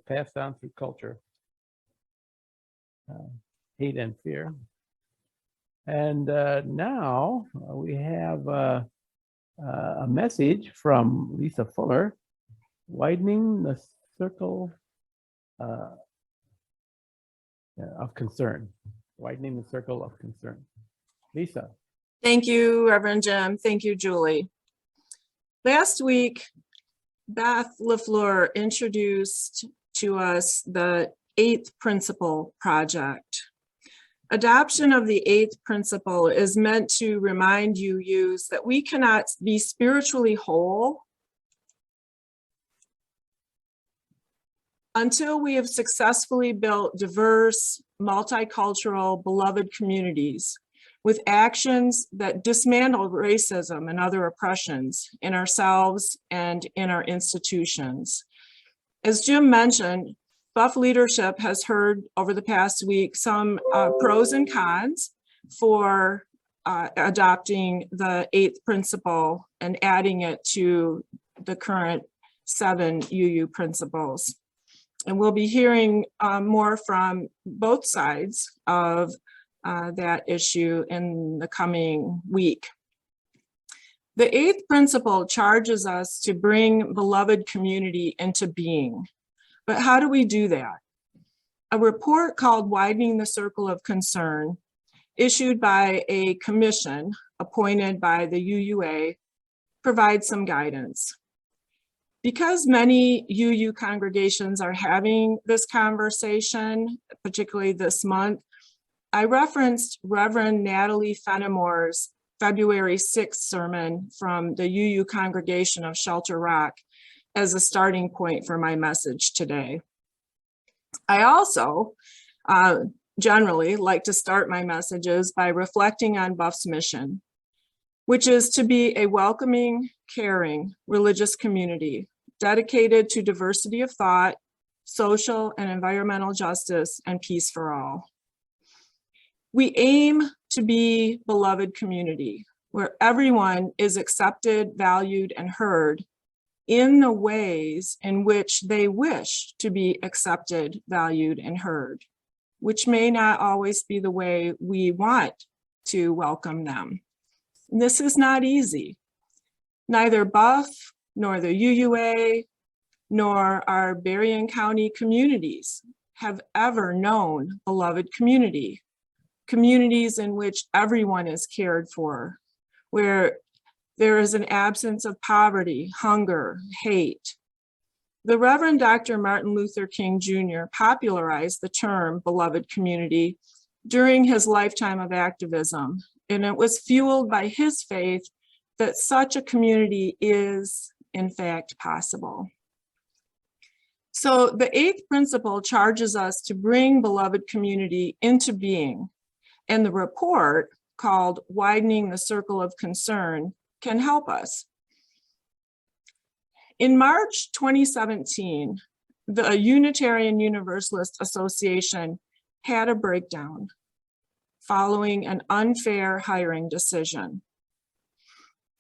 passed down through culture, hate and fear. And now we have a message from Lisa Fuller, Widening the Circle of Concern. Widening the Circle of Concern. Lisa. Thank you, Reverend Jim. Thank you, Julie. Last week, Beth LaFleur introduced to us the 8th Principle Project. Adoption of the 8th principle is meant to remind UUs that we cannot be spiritually whole until we have successfully built diverse, multicultural, beloved communities with actions that dismantle racism and other oppressions in ourselves and in our institutions. As Jim mentioned, BUUF leadership has heard over the past week some pros and cons for adopting the 8th principle and adding it to the current 7 UU principles. And we'll be hearing more from both sides of that issue in the coming week. The 8th principle charges us to bring beloved community into being. But how do we do that? A report called Widening the Circle of Concern, issued by a commission appointed by the UUA, provides some guidance. Because many UU congregations are having this conversation, particularly this month, I referenced Reverend Natalie Fenimore's February 6th sermon from the UU congregation of Shelter Rock as a starting point for my message today. I also generally like to start my messages by reflecting on BUUF's mission, which is to be a welcoming, caring, religious community dedicated to diversity of thought, social and environmental justice, and peace for all. We aim to be beloved community where everyone is accepted, valued, and heard in the ways in which they wish to be accepted, valued, and heard, which may not always be the way we want to welcome them. And this is not easy. Neither BUUF, nor the UUA, nor our Berrien County communities have ever known beloved community, communities in which everyone is cared for, where there is an absence of poverty, hunger, hate. The Reverend Dr. Martin Luther King Jr. popularized the term beloved community during his lifetime of activism, and it was fueled by his faith that such a community is, in fact, possible. So the 8th principle charges us to bring beloved community into being, and the report, called Widening the Circle of Concern, can help us. In March 2017, the Unitarian Universalist Association had a breakdown following an unfair hiring decision.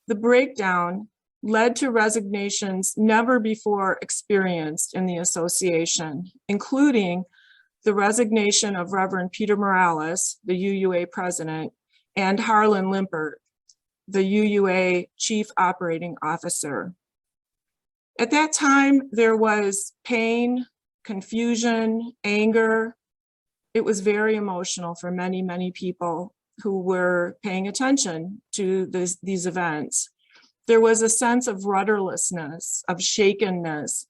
The breakdown led to resignations never before experienced in the association, including the resignation of Reverend Peter Morales, the UUA president, and Harlan Limpert, the UUA Chief Operating Officer. At that time, there was pain, confusion, anger. It was very emotional for many, many people who were paying attention to these events. There was a sense of rudderlessness, of shakenness,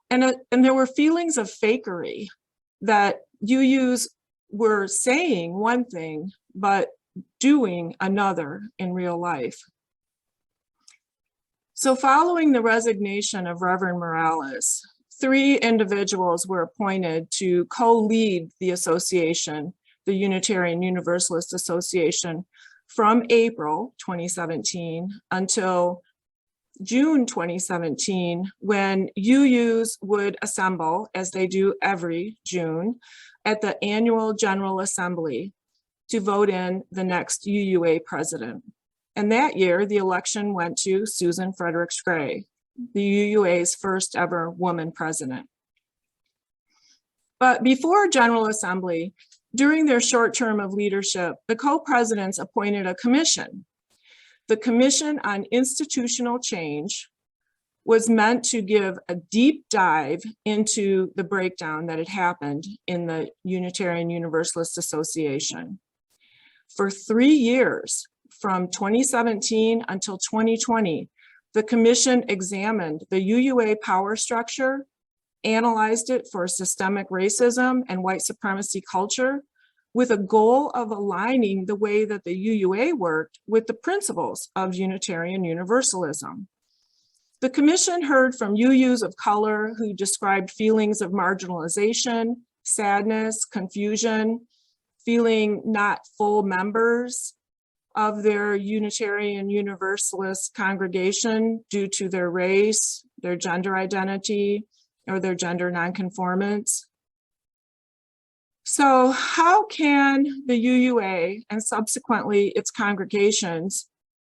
and there were feelings of fakery that UUs were saying one thing, but doing another in real life. So following the resignation of Reverend Morales, 3 individuals were appointed to co-lead the association, the Unitarian Universalist Association, from April 2017 until June 2017, when UUs would assemble, as they do every June, at the annual General Assembly to vote in the next UUA president. And that year, the election went to Susan Fredericks Gray, the UUA's first ever woman president. But before General Assembly, during their short term of leadership, the co-presidents appointed a commission. The Commission on Institutional Change was meant to give a deep dive into the breakdown that had happened in the Unitarian Universalist Association. For 3 years, from 2017 until 2020, the commission examined the UUA power structure, analyzed it for systemic racism and white supremacy culture, with a goal of aligning the way that the UUA worked with the principles of Unitarian Universalism. The commission heard from UUs of color who described feelings of marginalization, sadness, confusion, feeling not full members of their Unitarian Universalist congregation due to their race, their gender identity, or their gender nonconformance. So how can the UUA and subsequently its congregations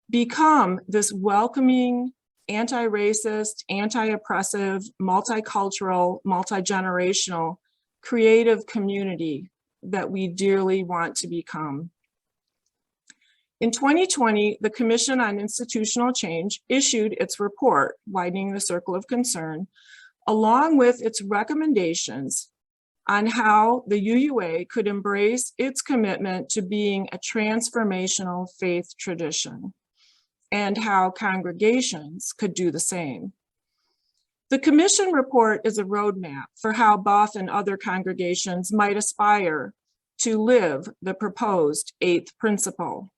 become this welcoming, anti-racist, anti-oppressive, multicultural, multi-generational, creative community that we dearly want to become? In 2020, the Commission on Institutional Change issued its report, Widening the Circle of Concern, along with its recommendations on how the UUA could embrace its commitment to being a transformational faith tradition, and how congregations could do the same. The Commission report is a roadmap for how BUUF and other congregations might aspire to live the proposed 8th principle.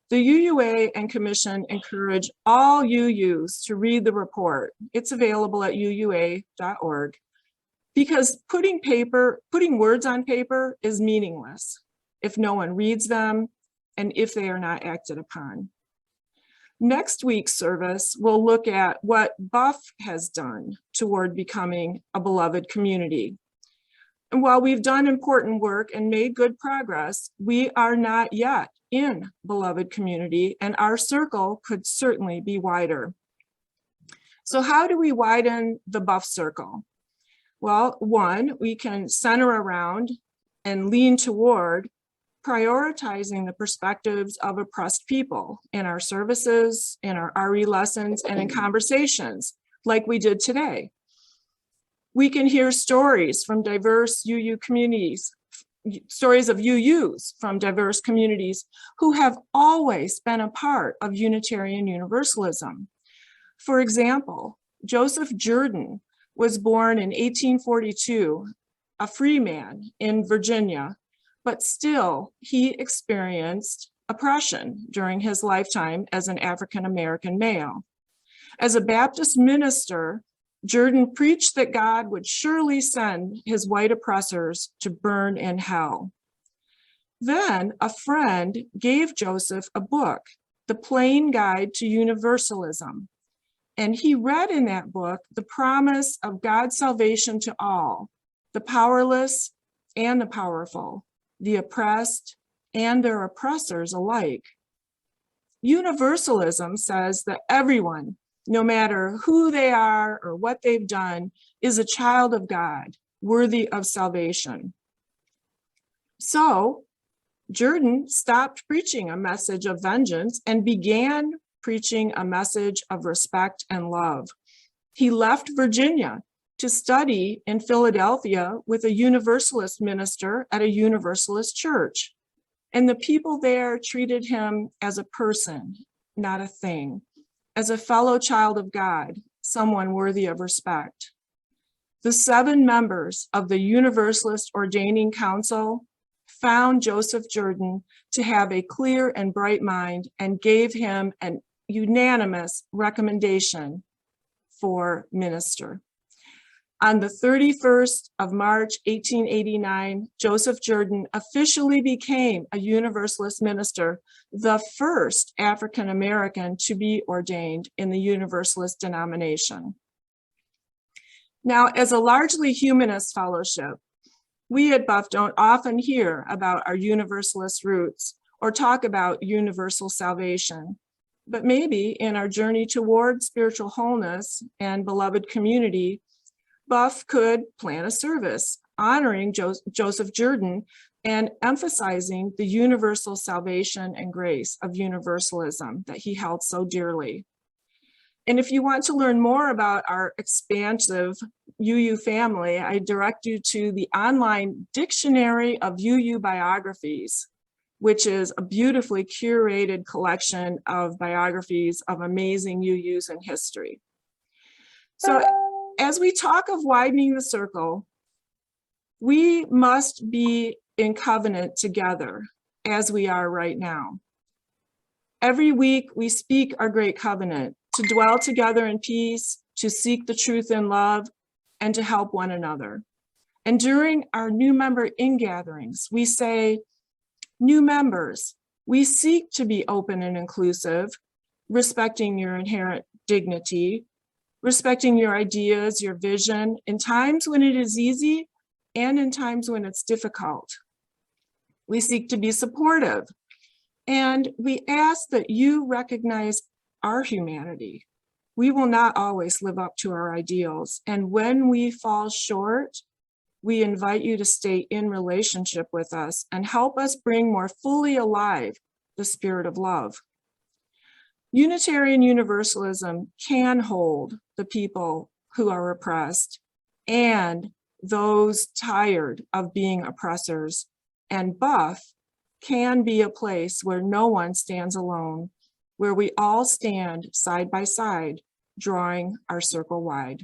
The UUA and Commission encourage all UUs to read the report. It's available at uua.org, because putting words on paper is meaningless if no one reads them and if they are not acted upon. Next week's service will look at what BUUF has done toward becoming a beloved community. And while we've done important work and made good progress, we are not yet in beloved community, and our circle could certainly be wider. So how do we widen the BUUF circle? Well, one, we can center around and lean toward prioritizing the perspectives of oppressed people in our services, in our RE lessons, and in conversations like we did today. We can hear stories from diverse UU communities, stories of UUs from diverse communities who have always been a part of Unitarian Universalism. For example, Joseph Jordan was born in 1842, a free man in Virginia, but still he experienced oppression during his lifetime as an African-American male. As a Baptist minister, Jordan preached that God would surely send his white oppressors to burn in hell. Then a friend gave Joseph a book, The Plain Guide to Universalism. And he read in that book the promise of God's salvation to all, the powerless and the powerful, the oppressed and their oppressors alike. Universalism says that everyone, no matter who they are or what they've done, is a child of God, worthy of salvation. So Jordan stopped preaching a message of vengeance and began preaching a message of respect and love. He left Virginia to study in Philadelphia with a Universalist minister at a Universalist church. And the people there treated him as a person, not a thing, as a fellow child of God, someone worthy of respect. The 7 members of the Universalist Ordaining Council found Joseph Jordan to have a clear and bright mind and gave him an unanimous recommendation for minister. On the 31st of March, 1889, Joseph Jordan officially became a Universalist minister, the first African-American to be ordained in the Universalist denomination. Now, as a largely humanist fellowship, we at BUUF don't often hear about our Universalist roots or talk about universal salvation. But maybe in our journey toward spiritual wholeness and beloved community, BUUF could plan a service honoring Joseph Jordan and emphasizing the universal salvation and grace of universalism that he held so dearly. And if you want to learn more about our expansive UU family, I direct you to the online Dictionary of UU Biographies, which is a beautifully curated collection of biographies of amazing UUs in history. So as we talk of widening the circle, we must be in covenant together as we are right now. Every week we speak our great covenant to dwell together in peace, to seek the truth in love, and to help one another. And during our new member in-gatherings, we say, new members, we seek to be open and inclusive, respecting your inherent dignity, respecting your ideas, your vision, in times when it is easy and in times when it's difficult. We seek to be supportive, and we ask that you recognize our humanity. We will not always live up to our ideals, and when we fall short, we invite you to stay in relationship with us and help us bring more fully alive the spirit of love. Unitarian Universalism can hold the people who are oppressed and those tired of being oppressors, and BUUF can be a place where no one stands alone, where we all stand side by side, drawing our circle wide.